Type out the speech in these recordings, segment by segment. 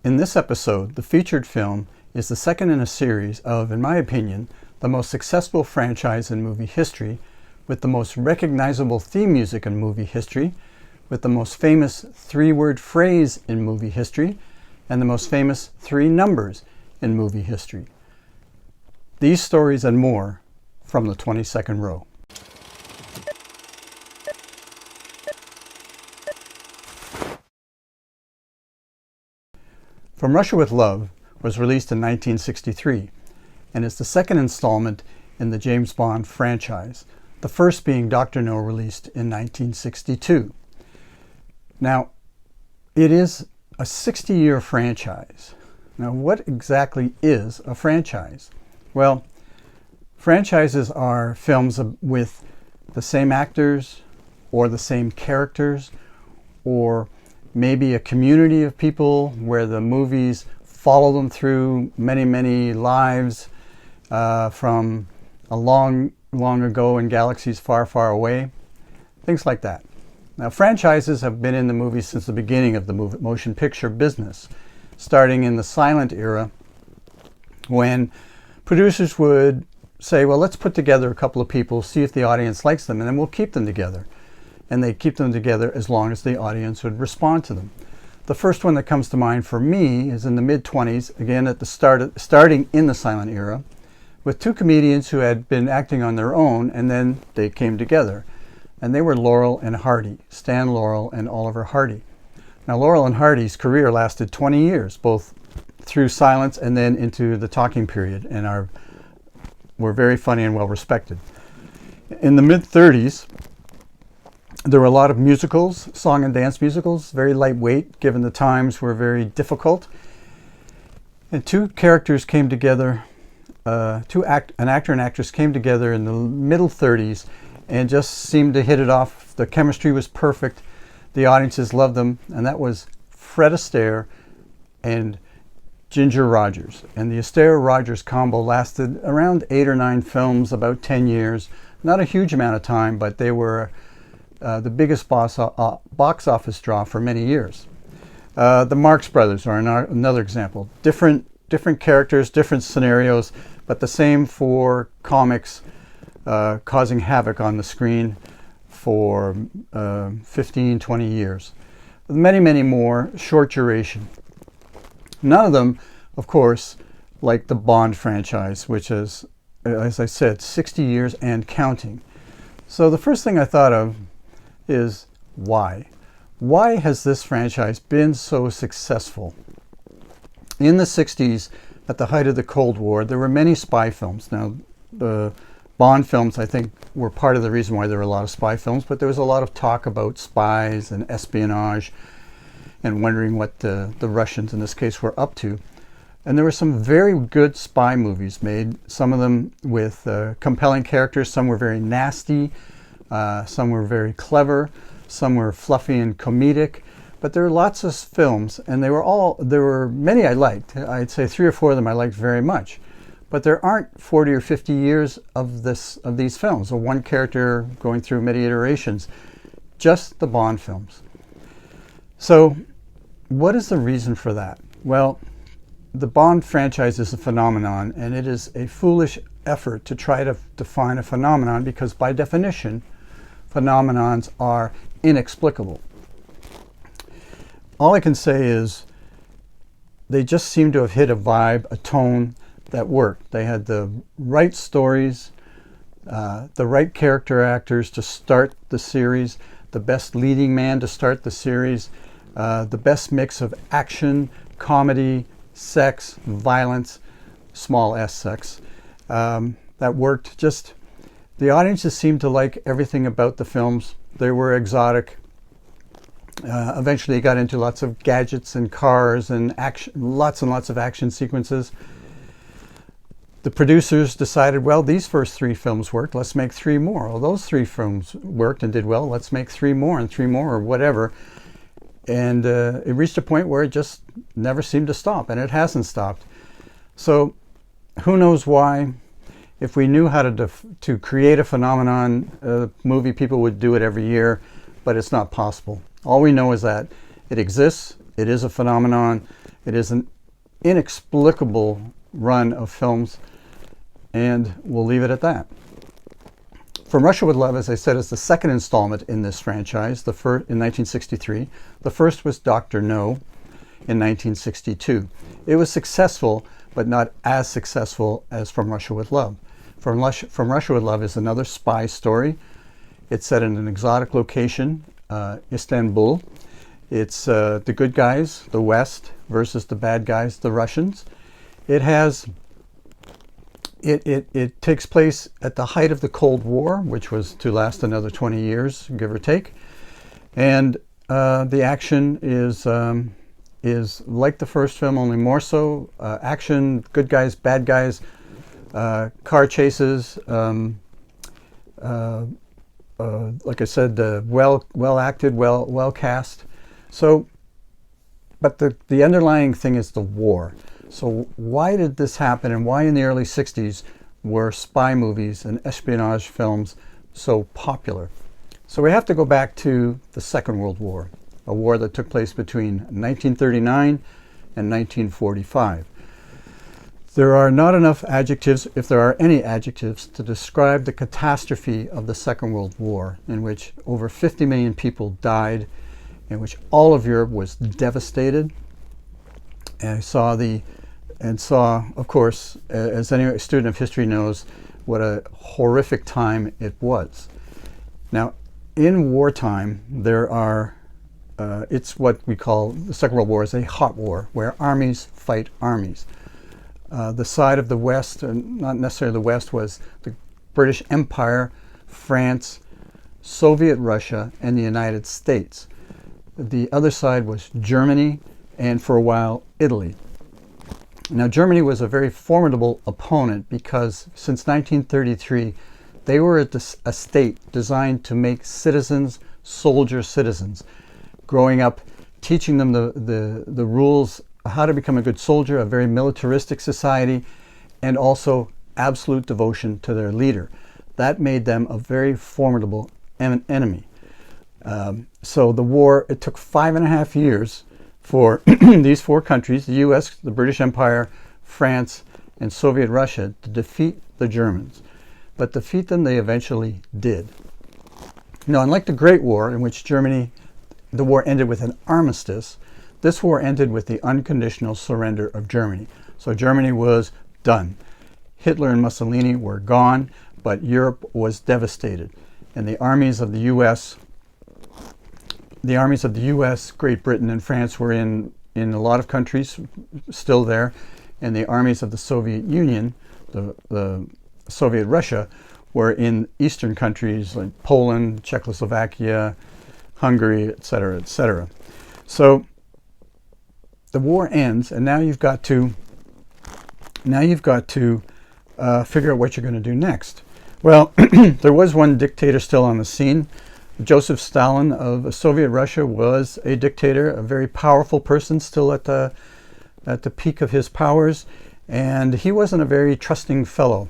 In this episode, the featured film is the second in a series of, in my opinion, the most successful franchise in movie history, with the most recognizable theme music in movie history, with the most famous three-word phrase in movie history, and the most famous three numbers in movie history. These stories and more from the 22nd row. From Russia with Love was released in 1963 and is the second installment in the James Bond franchise, the first being Dr. No, released in 1962. Now, it is a 60-year franchise. Now, what exactly is a franchise? Well, franchises are films with the same actors or the same characters, or maybe a community of people where the movies follow them through many, many lives from a long, long ago in galaxies far, far away. Things like that. Now, franchises have been in the movies since the beginning of the motion picture business, starting in the silent era, when producers would say, well, let's put together a couple of people, see if the audience likes them, and then we'll keep them together. And they keep them together as long as the audience would respond to them. The first one that comes to mind for me is in the mid-20s, again at the starting in the silent era, with two comedians who had been acting on their own, and then they came together. And they were Laurel and Hardy, Stan Laurel and Oliver Hardy. Now, Laurel and Hardy's career lasted 20 years, both through silence and then into the talking period, and were very funny and well respected. In the mid-30s, there were a lot of musicals, song and dance musicals, very lightweight, given the times were very difficult. And two characters came together, an actor and actress came together in the middle 30s and just seemed to hit it off. The chemistry was perfect. The audiences loved them, and that was Fred Astaire and Ginger Rogers. And the Astaire-Rogers combo lasted around 8 or 9 films, about 10 years. Not a huge amount of time, but they were the biggest box office draw for many years. The Marx Brothers are another example. Different characters, different scenarios, but the same for comics, causing havoc on the screen for 15, 20 years. Many, many more, short duration. None of them, of course, like the Bond franchise, which is, as I said, 60 years and counting. So the first thing I thought of is why? Why has this franchise been so successful? In the 60s, at the height of the Cold War, there were many spy films. Now, the Bond films, I think, were part of the reason why there were a lot of spy films, but there was a lot of talk about spies and espionage and wondering what the Russians, in this case, were up to. And there were some very good spy movies made, some of them with compelling characters. Some were very nasty, some were very clever, some were fluffy and comedic. But there were lots of films, and there were many I liked. I'd say 3 or 4 of them I liked very much. But there aren't 40 or 50 years of these films, or one character going through many iterations, just the Bond films. So what is the reason for that? Well, the Bond franchise is a phenomenon, and it is a foolish effort to try to define a phenomenon, because by definition, phenomenons are inexplicable. All I can say is they just seem to have hit a vibe, a tone that worked. They had the right stories, the right character actors to start the series, the best leading man to start the series, the best mix of action, comedy, sex, violence, small s sex, that worked. Just the audiences seemed to like everything about the films. They were exotic. Eventually, it got into lots of gadgets and cars and action, lots and lots of action sequences. The producers decided, well, these first 3 films worked, let's make 3 more. Well, those 3 films worked and did well, let's make 3 more and 3 more, or whatever. And it reached a point where it just never seemed to stop, and it hasn't stopped. So who knows why? If we knew how to create a phenomenon, movie, people would do it every year, but it's not possible. All we know is that it exists, it is a phenomenon, It is an inexplicable run of films, and we'll leave it at that. From Russia with Love, as I said, is the second installment in this franchise, the first in 1963. The first was Dr. No in 1962. It was successful, but not as successful as From Russia with Love. From Russia with Love is another spy story. It's set in an exotic location, Istanbul. It's the good guys, the West, versus the bad guys, the Russians. It takes place at the height of the Cold War, which was to last another 20 years, give or take. And the action is like the first film, only more so. Action, good guys, bad guys, car chases. Like I said, well acted, well cast. So, but the underlying thing is the war. So why did this happen, and why in the early 60s were spy movies and espionage films so popular? So we have to go back to the Second World War, a war that took place between 1939 and 1945. There are not enough adjectives, if there are any adjectives, to describe the catastrophe of the Second World War, in which over 50 million people died, in which all of Europe was devastated. And I saw, of course, as any student of history knows, what a horrific time it was. Now, in wartime, there are, it's what we call, the Second World War is a hot war, where armies fight armies. The side of the West, not necessarily the West, was the British Empire, France, Soviet Russia, and the United States. The other side was Germany, and for a while, Italy. Now, Germany was a very formidable opponent because since 1933, they were a state designed to make citizens soldier citizens, growing up, teaching them the rules, how to become a good soldier, a very militaristic society, and also absolute devotion to their leader. That made them a very formidable enemy. So the war, it took 5.5 years for these four countries, the US, the British Empire, France, and Soviet Russia, to defeat the Germans. But defeat them they eventually did. Now, unlike the Great War, in which the war ended with an armistice, this war ended with the unconditional surrender of Germany. So Germany was done. Hitler and Mussolini were gone, but Europe was devastated. And the armies of the US, Great Britain, and France were in a lot of countries, still there. And the armies of the Soviet Union, the Soviet Russia, were in eastern countries like Poland, Czechoslovakia, Hungary, etc., etc. So the war ends, and now you've got to figure out what you're going to do next. Well, there was one dictator still on the scene. Joseph Stalin of Soviet Russia was a dictator, a very powerful person, still at the peak of his powers, and he wasn't a very trusting fellow.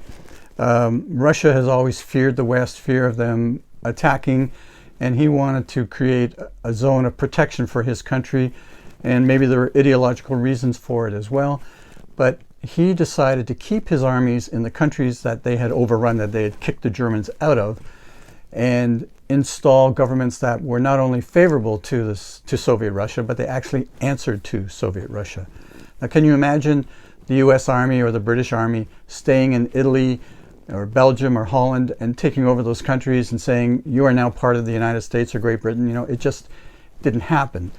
Russia has always feared the West, fear of them attacking, and he wanted to create a zone of protection for his country, and maybe there were ideological reasons for it as well. But he decided to keep his armies in the countries that they had overrun, that they had kicked the Germans out of, and install governments that were not only favorable to Soviet Russia, but they actually answered to Soviet Russia. Now, can you imagine the US Army or the British Army staying in Italy or Belgium or Holland and taking over those countries and saying, you are now part of the United States or Great Britain? You know, it just didn't happen.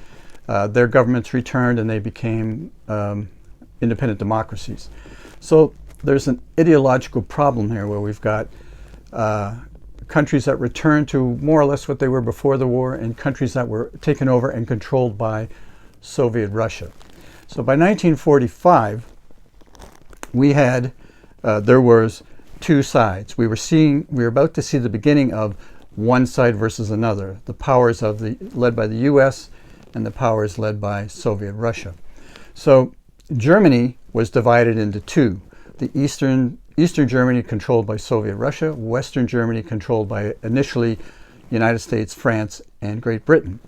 Their governments returned and they became independent democracies. So there's an ideological problem here where we've got countries that returned to more or less what they were before the war and countries that were taken over and controlled by Soviet Russia. So by 1945, we had, there was two sides. We were about to see the beginning of one side versus another, the powers led by the US and the powers led by Soviet Russia. So Germany was divided into two. The Eastern Germany controlled by Soviet Russia, Western Germany controlled by initially United States, France, and Great Britain.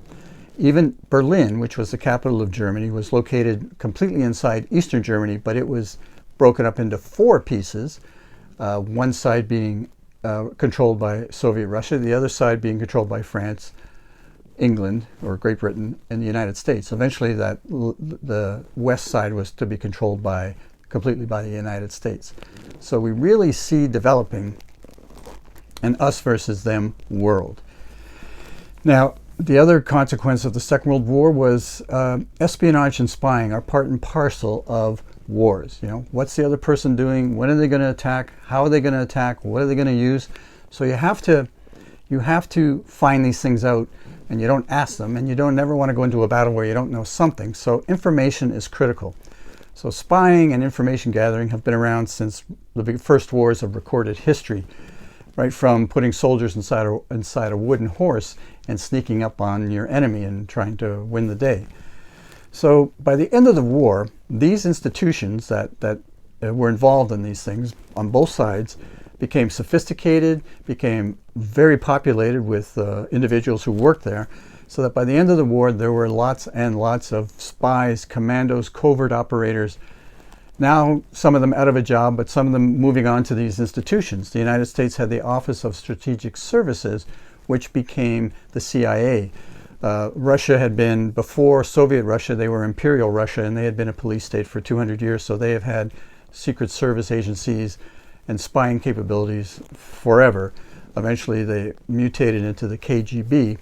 Even Berlin, which was the capital of Germany, was located completely inside Eastern Germany, but it was broken up into 4 pieces, one side being controlled by Soviet Russia, the other side being controlled by France, England, or Great Britain, and the United States. Eventually, the west side was to be controlled completely by the United States. So we really see developing an us versus them world. Now, the other consequence of the Second World War was espionage and spying are part and parcel of wars. You know, what's the other person doing? When are they going to attack? How are they going to attack? What are they going to use? So you have to find these things out, and you don't ask them, and you don't never want to go into a battle where you don't know something. So information is critical. So spying and information gathering have been around since the first wars of recorded history, right from putting soldiers inside a wooden horse and sneaking up on your enemy and trying to win the day. So by the end of the war, these institutions that were involved in these things on both sides became sophisticated, became very populated with individuals who worked there, so that by the end of the war there were lots and lots of spies, commandos, covert operators. Now some of them out of a job, but some of them moving on to these institutions. The United States had the Office of Strategic Services, which became the CIA. Russia had been, before Soviet Russia, they were Imperial Russia, and they had been a police state for 200 years, so they have had secret service agencies and spying capabilities forever. Eventually they mutated into the KGB,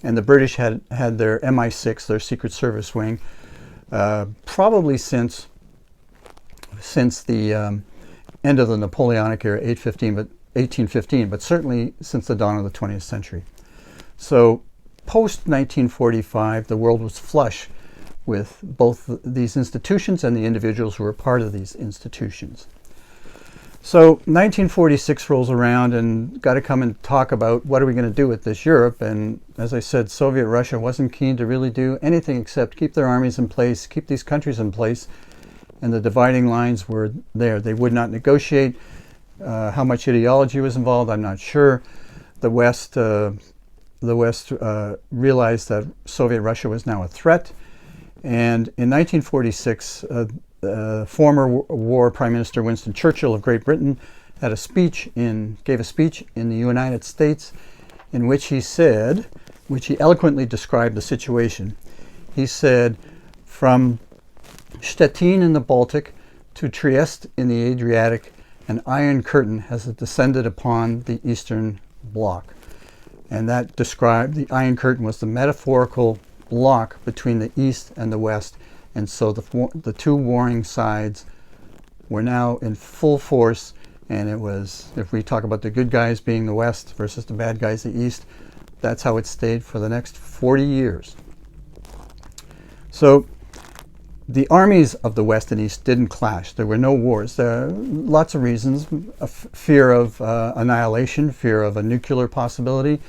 and the British had their MI6, their secret service wing, probably since the end of the Napoleonic era, 1815, but certainly since the dawn of the 20th century. So post-1945, the world was flush with both these institutions and the individuals who were part of these institutions. So 1946 rolls around, and got to come and talk about what are we going to do with this Europe. And as I said, Soviet Russia wasn't keen to really do anything except keep their armies in place, keep these countries in place, and the dividing lines were there. They would not negotiate. How much ideology was involved, I'm not sure. The West realized that Soviet Russia was now a threat, and in 1946, former war Prime Minister Winston Churchill of Great Britain gave a speech in the United States, in which he eloquently described the situation. He said, "From Stettin in the Baltic to Trieste in the Adriatic, an iron curtain has descended upon the Eastern Bloc." And that described, the Iron Curtain was the metaphorical block between the East and the West. And so the two warring sides were now in full force. And it was, if we talk about the good guys being the West versus the bad guys, the East, that's how it stayed for the next 40 years. So the armies of the West and East didn't clash. There were no wars. There are lots of reasons: fear of annihilation, fear of a nuclear possibility,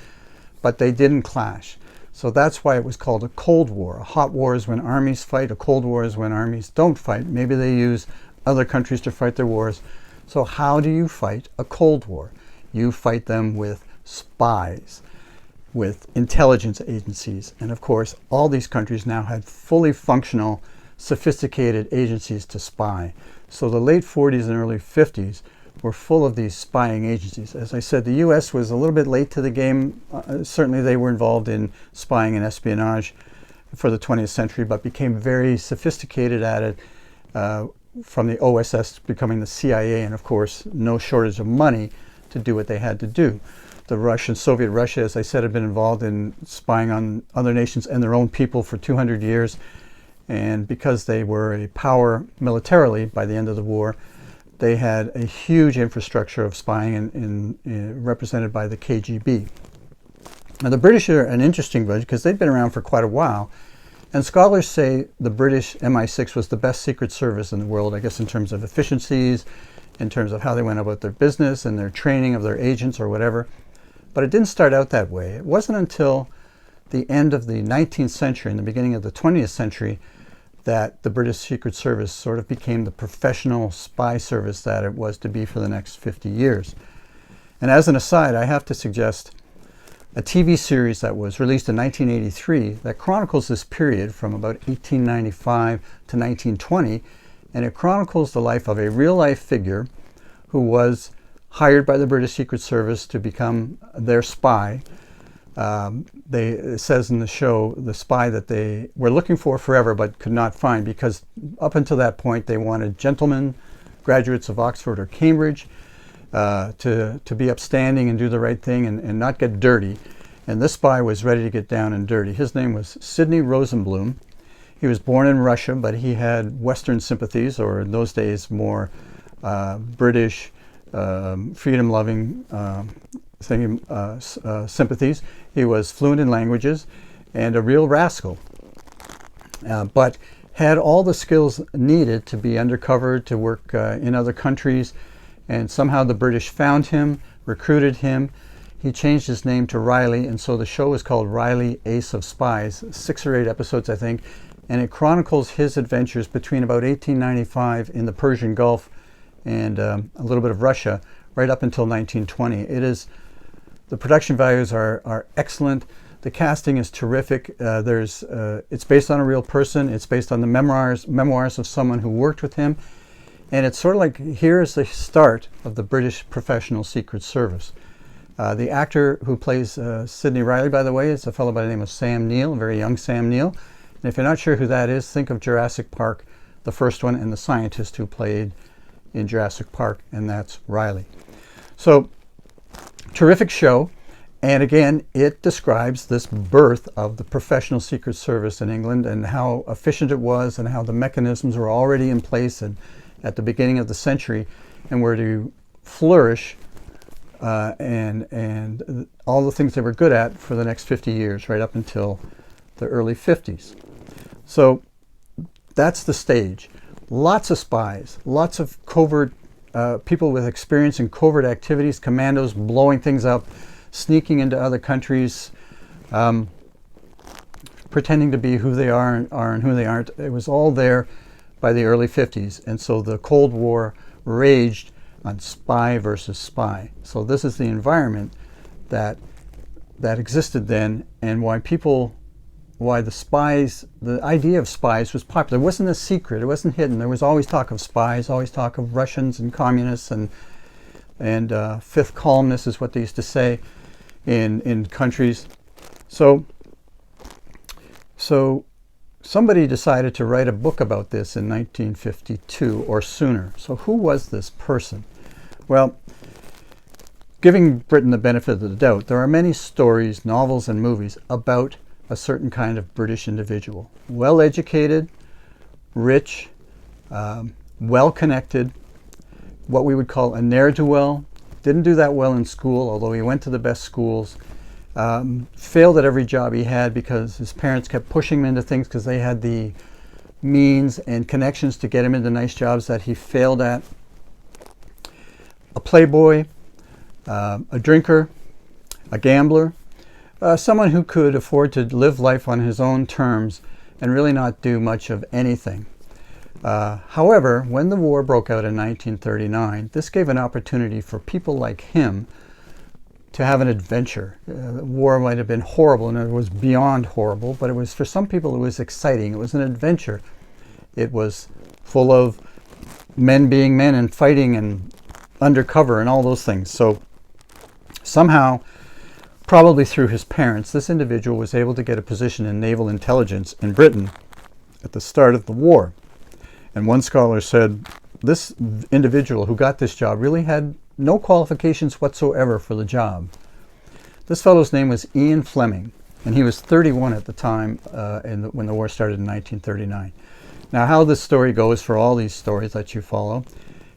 but they didn't clash. So that's why it was called a Cold War. A hot war is when armies fight. A Cold War is when armies don't fight. Maybe they use other countries to fight their wars. So how do you fight a Cold War? You fight them with spies, with intelligence agencies. And of course, all these countries now had fully functional, sophisticated agencies to spy. So the late 40s and early 50s were full of these spying agencies. As I said, the US was a little bit late to the game. Certainly they were involved in spying and espionage for the 20th century, but became very sophisticated at it, from the OSS becoming the CIA, and of course no shortage of money to do what they had to do. The Soviet Russia, as I said, had been involved in spying on other nations and their own people for 200 years. And because they were a power militarily by the end of the war, they had a huge infrastructure of spying represented by the KGB. Now the British are an interesting bunch because they've been around for quite a while. And scholars say the British MI6 was the best secret service in the world, I guess in terms of efficiencies, in terms of how they went about their business and their training of their agents or whatever. But it didn't start out that way. It wasn't until the end of the 19th century and the beginning of the 20th century that the British Secret Service sort of became the professional spy service that it was to be for the next 50 years. And as an aside, I have to suggest a TV series that was released in 1983 that chronicles this period from about 1895 to 1920, and it chronicles the life of a real-life figure who was hired by the British Secret Service to become their spy. It says in the show, the spy that they were looking for forever but could not find, because up until that point they wanted gentlemen, graduates of Oxford or Cambridge, to be upstanding and do the right thing and not get dirty. And this spy was ready to get down and dirty. His name was Sidney Rosenblum. He was born in Russia, but he had Western sympathies, or in those days more British, freedom-loving sympathies. He was fluent in languages and a real rascal, but had all the skills needed to be undercover, to work in other countries. And somehow the British found him, recruited him. He changed his name to Riley, and so the show is called Riley, Ace of Spies, 6 or 8 episodes, I think, and it chronicles his adventures between about 1895 in the Persian Gulf and a little bit of Russia, right up until 1920. The production values are excellent. The casting is terrific. It's based on a real person. It's based on the memoirs of someone who worked with him. And it's sort of like, here's the start of the British Professional Secret Service. The actor who plays Sidney Riley, by the way, is a fellow by the name of Sam Neill, a very young Sam Neill. And if you're not sure who that is, think of Jurassic Park, the first one, and the scientist who played in Jurassic Park, and that's Riley. So, terrific show. And again, it describes this birth of the Professional Secret Service in England and how efficient it was and how the mechanisms were already in place and at the beginning of the century, and were to flourish and all the things they were good at for the next 50 years, right up until the early 50s. So that's the stage. Lots of spies, lots of covert people with experience in covert activities, commandos blowing things up, sneaking into other countries, pretending to be who they are and who they aren't. It was all there by the early 50s, and so the Cold War raged on spy versus spy. So this is the environment that existed then, and why the idea of spies was popular. It wasn't a secret, it wasn't hidden. There was always talk of spies, always talk of Russians and communists, and fifth columnists is what they used to say in countries. So somebody decided to write a book about this in 1952 or sooner. So who was this person? Well, giving Britain the benefit of the doubt, there are many stories, novels, and movies about a certain kind of British individual. Well-educated, rich, well-connected, what we would call a ne'er-do-well. Didn't do that well in school, although he went to the best schools. Failed at every job he had because his parents kept pushing him into things because they had the means and connections to get him into nice jobs that he failed at. A playboy, a drinker, a gambler, someone who could afford to live life on his own terms and really not do much of anything. However, when the war broke out in 1939, this gave an opportunity for people like him to have an adventure. The war might have been horrible, and it was beyond horrible, but it was, for some people, it was exciting. It was an adventure. It was full of men being men and fighting and undercover and all those things. So somehow, probably through his parents, this individual was able to get a position in naval intelligence in Britain at the start of the war. And one scholar said, this individual who got this job really had no qualifications whatsoever for the job. This fellow's name was Ian Fleming, and he was 31 at the time when the war started in 1939. Now, how this story goes for all these stories that you follow,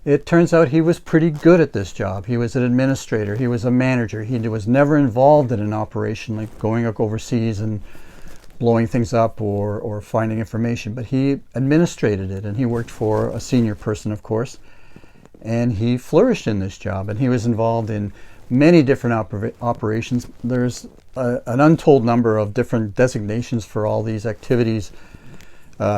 it turns out he was pretty good at this job. He was an administrator, he was a manager, he was never involved in an operation like going overseas and blowing things up or finding information, but he administrated it, and he worked for a senior person, of course. And he flourished in this job, and he was involved in many different operations. There's an untold number of different designations for all these activities,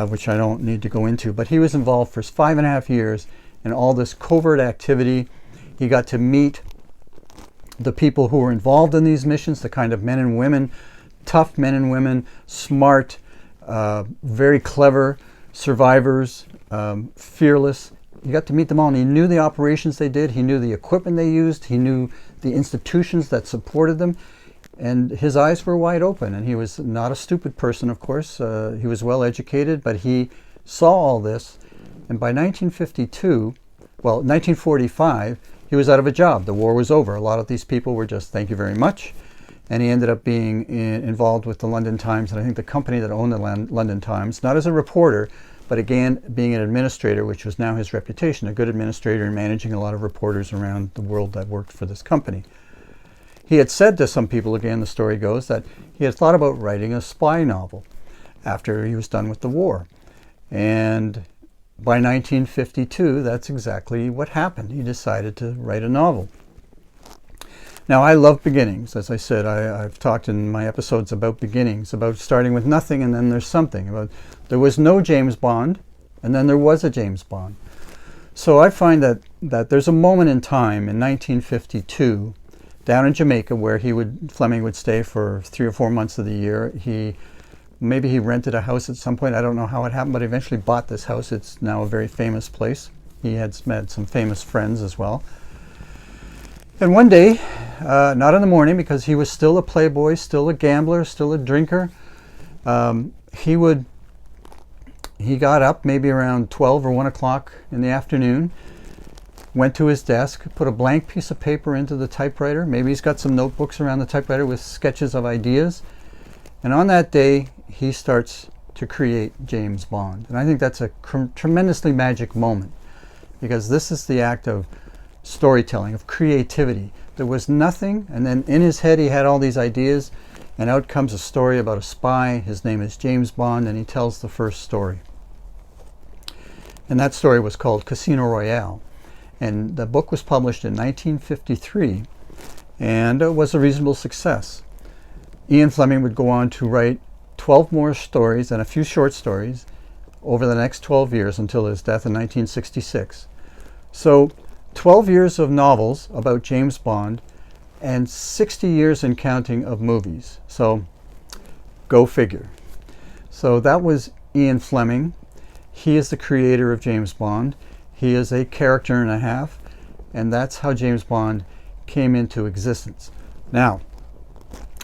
which I don't need to go into, but he was involved for 5.5 years in all this covert activity. He got to meet the people who were involved in these missions, the kind of men and women, tough men and women, smart, very clever survivors, fearless. You got to meet them all, and he knew the operations they did, he knew the equipment they used, he knew the institutions that supported them, and his eyes were wide open. And he was not a stupid person, of course. He was well educated, but he saw all this, and by 1945, he was out of a job. The war was over. A lot of these people were just, thank you very much. And he ended up being involved with the London Times, and I think the company that owned the London Times, not as a reporter, but again, being an administrator, which was now his reputation, a good administrator and managing a lot of reporters around the world that worked for this company. He had said to some people, again, the story goes, that he had thought about writing a spy novel after he was done with the war. And by 1952, that's exactly what happened. He decided to write a novel. Now, I love beginnings. As I said, I've talked in my episodes about beginnings, about starting with nothing and then there's something. About there was no James Bond, and then there was a James Bond. So I find that there's a moment in time in 1952 down in Jamaica where Fleming would stay for 3 or 4 months of the year. Maybe he rented a house at some point. I don't know how it happened, but eventually bought this house. It's now a very famous place. He had met some famous friends as well. And one day, not in the morning, because he was still a playboy, still a gambler, still a drinker, he got up maybe around 12 or 1 o'clock in the afternoon, went to his desk, put a blank piece of paper into the typewriter. Maybe he's got some notebooks around the typewriter with sketches of ideas. And on that day, he starts to create James Bond. And I think that's a tremendously magic moment, because this is the act of storytelling, of creativity. There was nothing, and then in his head he had all these ideas, and out comes a story about a spy. His name is James Bond, and he tells the first story. And that story was called Casino Royale. And the book was published in 1953, and it was a reasonable success. Ian Fleming would go on to write 12 more stories and a few short stories over the next 12 years until his death in 1966. So 12 years of novels about James Bond and 60 years and counting of movies. So go figure. So that was Ian Fleming. He is the creator of James Bond. He is a character and a half, and that's how James Bond came into existence. Now,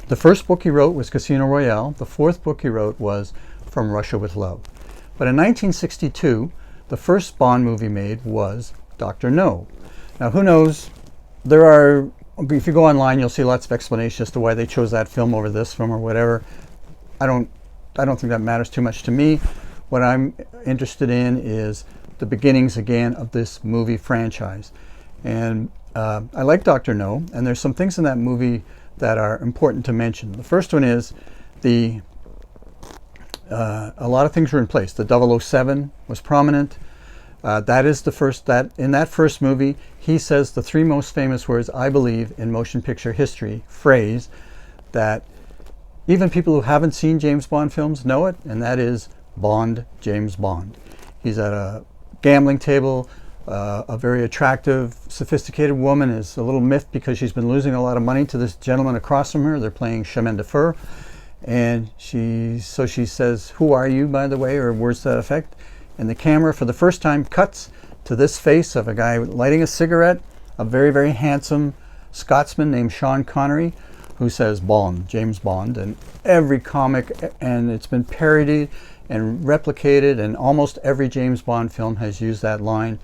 the first book he wrote was Casino Royale. The fourth book he wrote was From Russia with Love. But in 1962, the first Bond movie made was Dr. No. Now, who knows? If you go online, you'll see lots of explanations as to why they chose that film over this film or whatever. I don't think that matters too much to me. What I'm interested in is the beginnings again of this movie franchise. And I like Dr. No, and there's some things in that movie that are important to mention. The first one is a lot of things were in place. The 007 was prominent. That is the first, in that first movie, he says the 3 most famous words, I believe, in motion picture history, phrase that even people who haven't seen James Bond films know it, and that is Bond, James Bond. He's at a gambling table. A very attractive, sophisticated woman is a little miffed because she's been losing a lot of money to this gentleman across from her. They're playing chemin de fer. And she says, who are you, by the way, or words to that effect. And the camera, for the first time, cuts to this face of a guy lighting a cigarette, a very, very handsome Scotsman named Sean Connery, who says Bond, James Bond. And every comic, and it's been parodied and replicated, and almost every James Bond film has used that line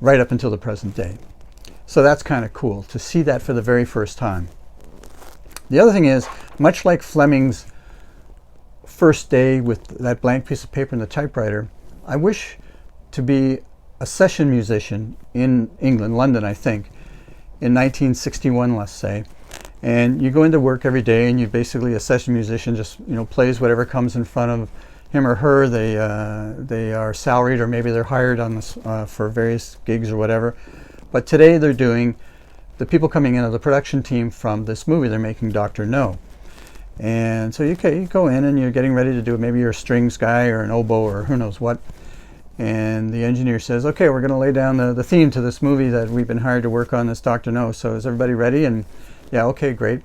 right up until the present day. So that's kind of cool to see that for the very first time. The other thing is, much like Fleming's first day with that blank piece of paper and the typewriter, I wish to be a session musician in England, London, I think, in 1961, let's say. And you go into work every day, and you basically, a session musician just plays whatever comes in front of him or her. They are salaried, or maybe they're hired on this for various gigs or whatever. But today they're doing, the people coming in are the production team from this movie. They're making Dr. No. And so you go in and you're getting ready to do it. Maybe you're a strings guy or an oboe or who knows what. And the engineer says, okay, we're going to lay down the theme to this movie that we've been hired to work on, this Dr. No. So is everybody ready? And yeah, okay, great.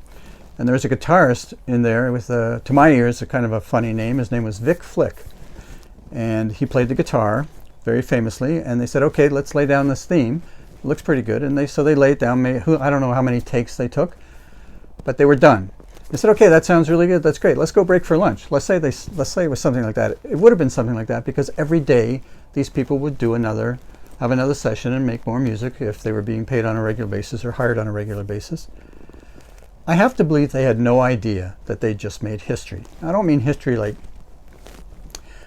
And there's a guitarist in there with, to my ears, a kind of a funny name. His name was Vic Flick. And he played the guitar very famously. And they said, okay, let's lay down this theme. It looks pretty good. And so they laid it down. I don't know how many takes they took, but they were done. They said, okay, that sounds really good. That's great. Let's go break for lunch. Let's say it was something like that. It would have been something like that because every day these people would have another session and make more music if they were being paid on a regular basis or hired on a regular basis. I have to believe they had no idea that they just made history. I don't mean history like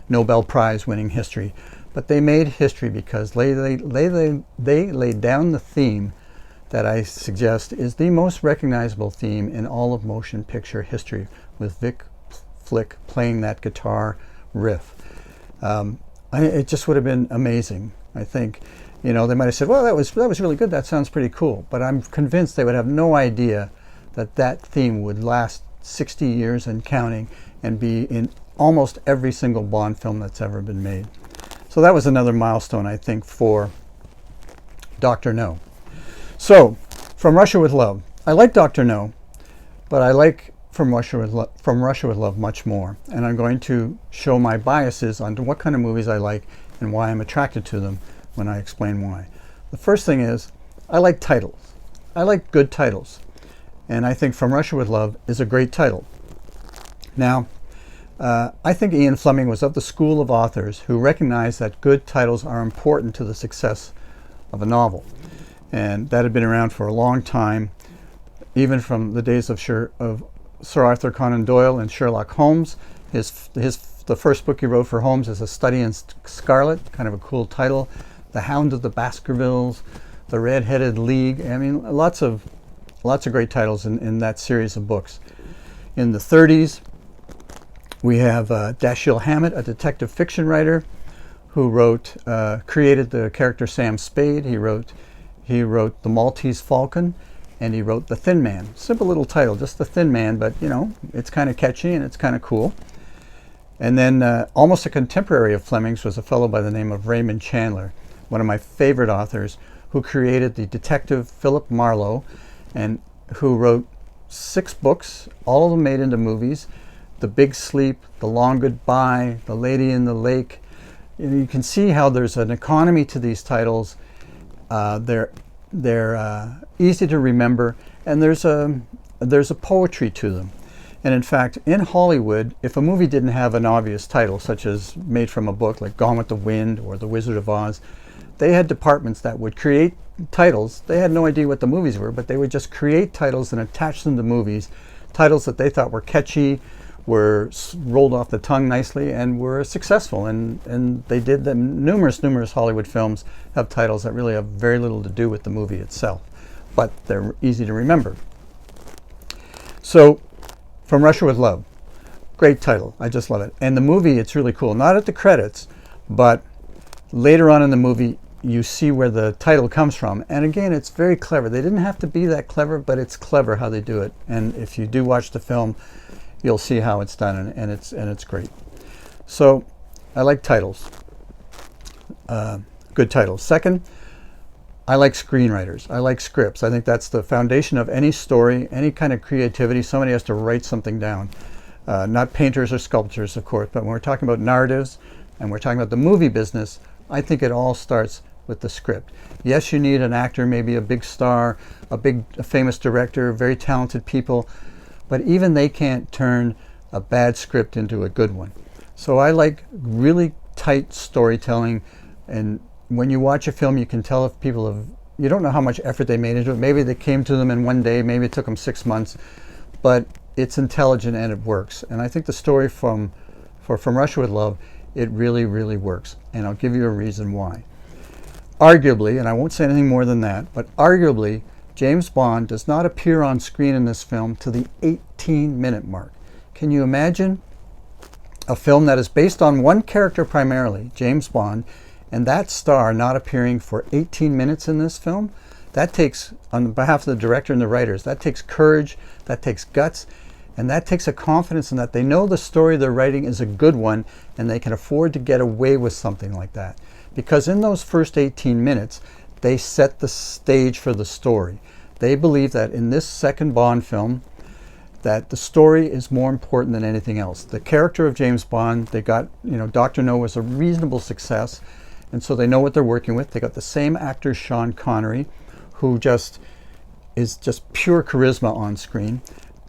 Nobel Prize winning history, but they made history because they laid down the theme that I suggest is the most recognizable theme in all of motion picture history, with Vic Flick playing that guitar riff. It just would have been amazing, I think. They might have said, well, that was really good, that sounds pretty cool. But I'm convinced they would have no idea that theme would last 60 years and counting and be in almost every single Bond film that's ever been made. So that was another milestone, I think, for Dr. No. So, From Russia with Love. I like Dr. No, but I like From Russia with Love much more. And I'm going to show my biases on what kind of movies I like and why I'm attracted to them when I explain why. The first thing is, I like titles. I like good titles. And I think From Russia with Love is a great title. Now, I think Ian Fleming was of the school of authors who recognize that good titles are important to the success of a novel. And that had been around for a long time, even from the days of Sir Arthur Conan Doyle and Sherlock Holmes. The first book he wrote for Holmes is A Study in Scarlet, kind of a cool title. The Hound of the Baskervilles, The Red-Headed League. I mean, lots of great titles in that series of books. In the 30s, we have Dashiell Hammett, a detective fiction writer who created the character Sam Spade. He wrote The Maltese Falcon, and he wrote The Thin Man. Simple little title, just The Thin Man, but it's kind of catchy and it's kind of cool. And then almost a contemporary of Fleming's was a fellow by the name of Raymond Chandler, one of my favorite authors, who created the detective Philip Marlowe, and who wrote 6 books, all of them made into movies. The Big Sleep, The Long Goodbye, The Lady in the Lake. You can see how there's an economy to these titles. They're easy to remember, and there's a poetry to them. And in fact, in Hollywood, if a movie didn't have an obvious title, such as made from a book like Gone with the Wind or The Wizard of Oz, they had departments that would create titles. They had no idea what the movies were, but they would just create titles and attach them to movies, titles that they thought were catchy, were rolled off the tongue nicely, and were successful. And they did them. Numerous Hollywood films have titles that really have very little to do with the movie itself, but they're easy to remember. So, From Russia with Love, great title. I just love it. And the movie, it's really cool. Not at the credits, but later on in the movie, you see where the title comes from. And again, it's very clever. They didn't have to be that clever, but it's clever how they do it. And if you do watch the film, you'll see how it's done, and it's great. So, I like titles. Good titles. Second, I like screenwriters. I like scripts. I think that's the foundation of any story, any kind of creativity. Somebody has to write something down. Not painters or sculptors, of course, but when we're talking about narratives and we're talking about the movie business, I think it all starts with the script. Yes, you need an actor, maybe a big star, a famous director, very talented people, but even they can't turn a bad script into a good one. So I like really tight storytelling, and when you watch a film, you can tell if you don't know how much effort they made into it. Maybe they came to them in one day, maybe it took them 6 months, but it's intelligent and it works. And I think the story From Russia with Love, it really, really works. And I'll give you a reason why. Arguably, and I won't say anything more than that, but arguably, James Bond does not appear on screen in this film to the 18-minute mark. Can you imagine a film that is based on one character primarily, James Bond, and that star not appearing for 18 minutes in this film? That takes, on behalf of the director and the writers, that takes courage, that takes guts, and that takes a confidence in that they know the story they're writing is a good one and they can afford to get away with something like that. because in those first 18 minutes, they set the stage for the story. They believe that in this second Bond film, that the story is more important than anything else. The character of James Bond, they got, Dr. No was a reasonable success, and so they know what they're working with. They got the same actor, Sean Connery, who is just pure charisma on screen,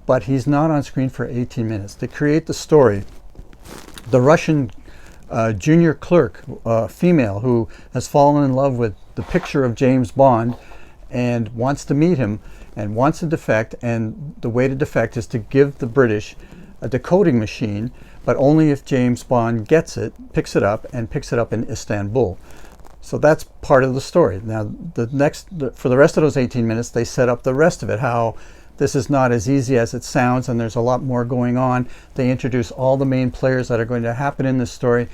but he's not on screen for 18 minutes. They create the story. The Russian junior clerk, female, who has fallen in love with the picture of James Bond and wants to meet him and wants to defect, and the way to defect is to give the British a decoding machine, but only if James Bond gets it, picks it up in Istanbul. So that's part of the story. Now, for the rest of those 18 minutes, they set up the rest of it, how this is not as easy as it sounds, and there's a lot more going on. They introduce all the main players that are going to happen in this story.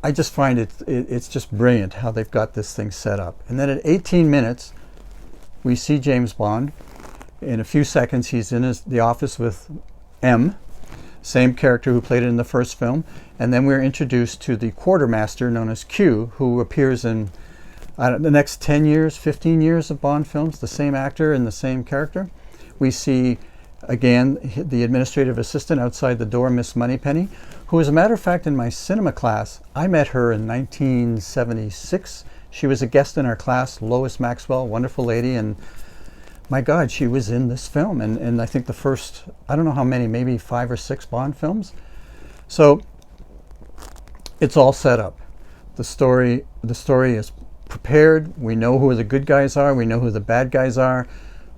I just find it's just brilliant how they've got this thing set up. And then at 18 minutes, we see James Bond. In a few seconds, he's in the office with M, same character who played it in the first film. And then we're introduced to the quartermaster known as Q, who appears in the next 10 years, 15 years of Bond films, the same actor and the same character. We see, again, the administrative assistant outside the door, Miss Moneypenny, who, as a matter of fact, in my cinema class, I met her in 1976. She was a guest in our class, Lois Maxwell, wonderful lady, and my God, she was in this film. And I think the first, I don't know how many, maybe 5 or 6 Bond films. So it's all set up. The story is prepared. We know who the good guys are. We know who the bad guys are.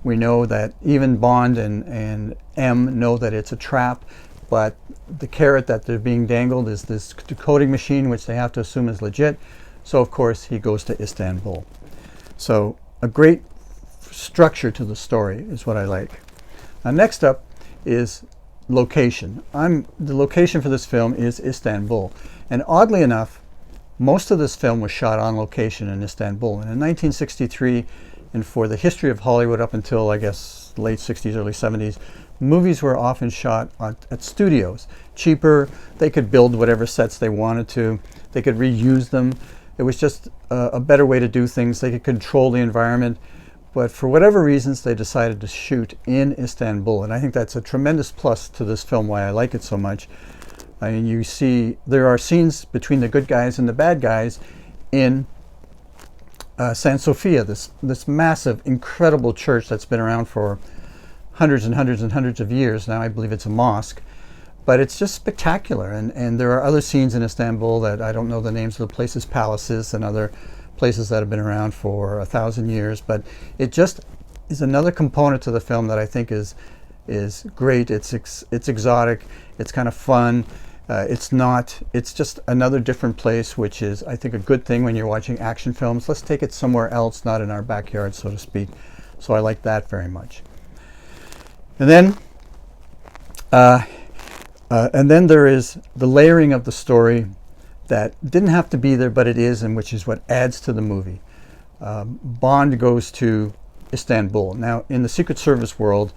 We know that even Bond and M know that it's a trap, but the carrot that they're being dangled is this decoding machine, which they have to assume is legit. So, of course, he goes to Istanbul. So a great structure to the story is what I like. Now, next up is location. The location for this film is Istanbul. And oddly enough, most of this film was shot on location in Istanbul. And in 1963, and for the history of Hollywood up until, I guess, late 60s, early 70s, movies were often shot at studios. Cheaper, they could build whatever sets they wanted to. They could reuse them. It was just a better way to do things. They could control the environment. But for whatever reasons, they decided to shoot in Istanbul. And I think that's a tremendous plus to this film, why I like it so much. I mean, you see, there are scenes between the good guys and the bad guys in San Sofia, this massive, incredible church that's been around for hundreds and hundreds and hundreds of years. Now I believe it's a mosque. But it's just spectacular. And there are other scenes in Istanbul that I don't know the names of the places, palaces and other places that have been around for 1,000 years. But it just is another component to the film that I think is great. It's exotic. It's kind of fun. It's just another different place, which is, I think, a good thing when you're watching action films. Let's take it somewhere else, not in our backyard, so to speak. So I like that very much. And then there is the layering of the story that didn't have to be there, but it is, and which is what adds to the movie. Bond goes to Istanbul. Now, in the Secret Service world,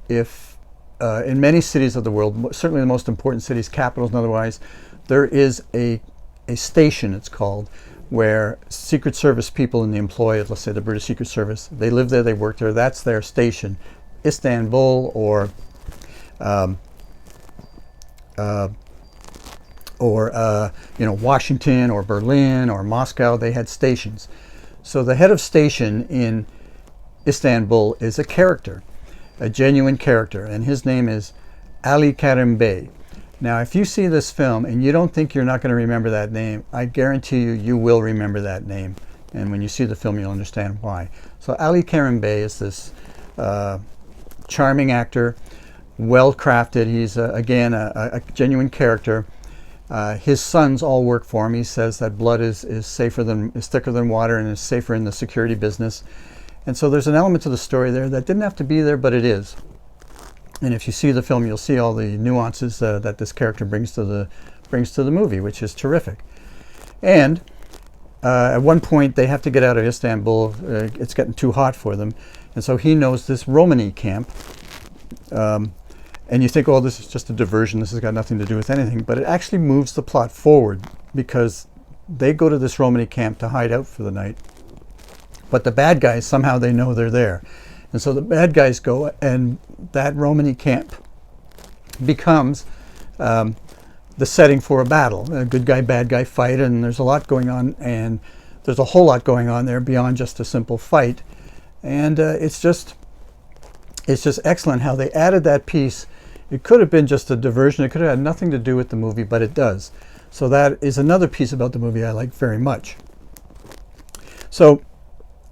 in many cities of the world, certainly the most important cities, capitals and otherwise, there is a station, it's called, where Secret Service people in the employ of, let's say, the British Secret Service, they live there, they work there, that's their station. Istanbul or Washington or Berlin or Moscow, they had stations. So the head of station in Istanbul is a character, a genuine character, and his name is Ali Karim Bey. Now, if you see this film and you don't think you're not going to remember that name, I guarantee you will remember that name. And when you see the film, you'll understand why. So Ali Karim Bey is this charming actor, well crafted. He's again a genuine character. His sons all work for him. He says that blood is thicker than water and is safer in the security business. And so there's an element to the story there that didn't have to be there, but it is. And if you see the film, you'll see all the nuances that this character brings to the movie, which is terrific. And at one point, they have to get out of Istanbul. It's getting too hot for them. And so he knows this Romani camp. And you think, oh, this is just a diversion. This has got nothing to do with anything. But it actually moves the plot forward because they go to this Romany camp to hide out for the night. But the bad guys, somehow they know they're there. And so the bad guys go, and that Romany camp becomes the setting for a battle. A good guy, bad guy fight, and there's a lot going on, and there's a whole lot going on there beyond just a simple fight. And it's just excellent how they added that piece. It could have been just a diversion. It could have had nothing to do with the movie, but it does. So that is another piece about the movie I like very much. So,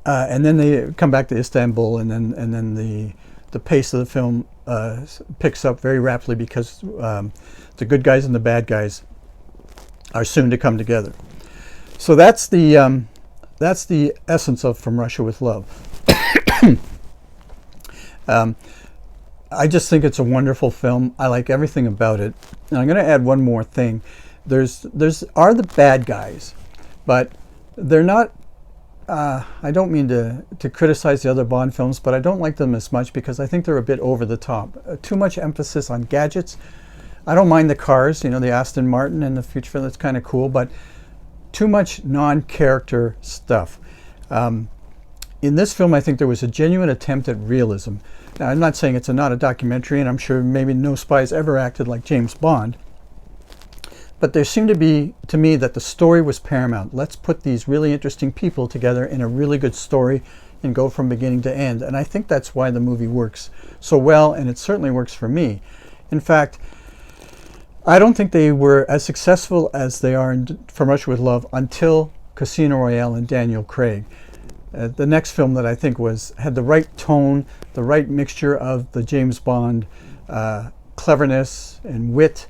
and then they come back to Istanbul, and then the pace of the film picks up very rapidly because the good guys and the bad guys are soon to come together. So that's the essence of From Russia with Love. I just think it's a wonderful film. I like everything about it. And I'm going to add one more thing. There's are the bad guys, but they're not. I don't mean to criticize the other Bond films, but I don't like them as much because I think they're a bit over the top. Too much emphasis on gadgets. I don't mind the cars, you know, the Aston Martin and the future film, that's kind of cool, but too much non-character stuff. In this film, I think there was a genuine attempt at realism. Now, I'm not saying it's not a documentary, and I'm sure maybe no spies ever acted like James Bond, but there seemed to be, to me, that the story was paramount. Let's put these really interesting people together in a really good story and go from beginning to end. And I think that's why the movie works so well, and it certainly works for me. In fact, I don't think they were as successful as they are in From Russia with Love until Casino Royale and Daniel Craig. The next film that I think had the right tone, the right mixture of the James Bond cleverness and wit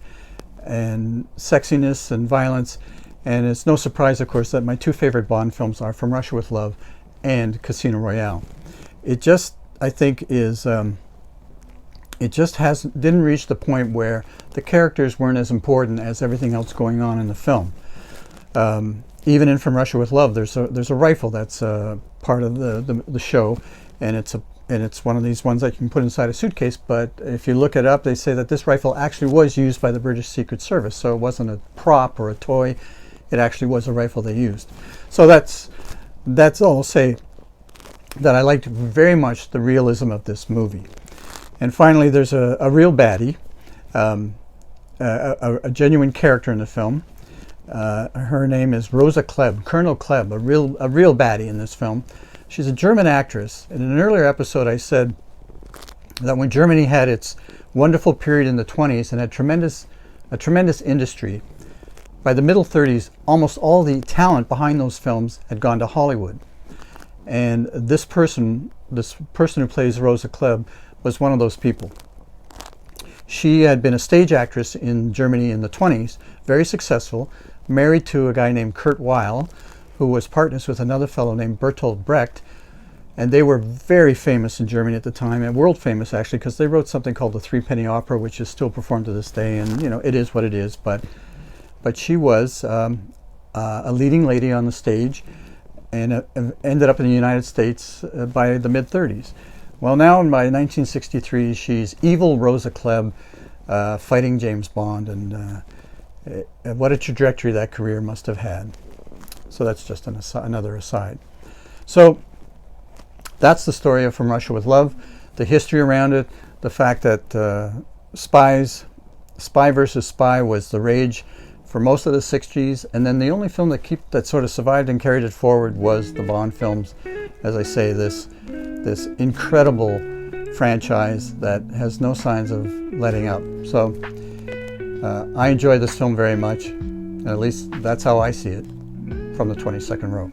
and sexiness and violence. And it's no surprise, of course, that my two favorite Bond films are From Russia with Love and Casino Royale. It just, I think, is it just didn't reach the point where the characters weren't as important as everything else going on in the film. Even in From Russia with Love, there's a rifle that's part of the show, and it's one of these ones that you can put inside a suitcase. But if you look it up, they say that this rifle actually was used by the British Secret Service, so it wasn't a prop or a toy. It actually was a rifle they used. So that's all I'll say. That I liked very much the realism of this movie. And finally, there's a real baddie, a genuine character in the film. Her name is Rosa Klebb, Colonel Klebb, a real baddie in this film. She's a German actress. In an earlier episode, I said that when Germany had its wonderful period in the 20s and had a tremendous industry, by the middle 30s, almost all the talent behind those films had gone to Hollywood. And this person who plays Rosa Klebb was one of those people. She had been a stage actress in Germany in the 20s, very successful, married to a guy named Kurt Weill, who was partners with another fellow named Bertolt Brecht, and they were very famous in Germany at the time, and world famous actually, because they wrote something called the Three-Penny Opera, which is still performed to this day, and you know, it is what it is, but she was a leading lady on the stage, and ended up in the United States by the mid-30s. Well, now by 1963, she's evil Rosa Klebb, fighting James Bond, and what a trajectory that career must have had. So that's just another aside. So that's the story of From Russia with Love, the history around it, the fact that spy versus spy was the rage for most of the 60s, and then the only film that sort of survived and carried it forward was the Bond films. As I say, this incredible franchise that has no signs of letting up. So I enjoy this film very much, and at least that's how I see it from the 22nd row.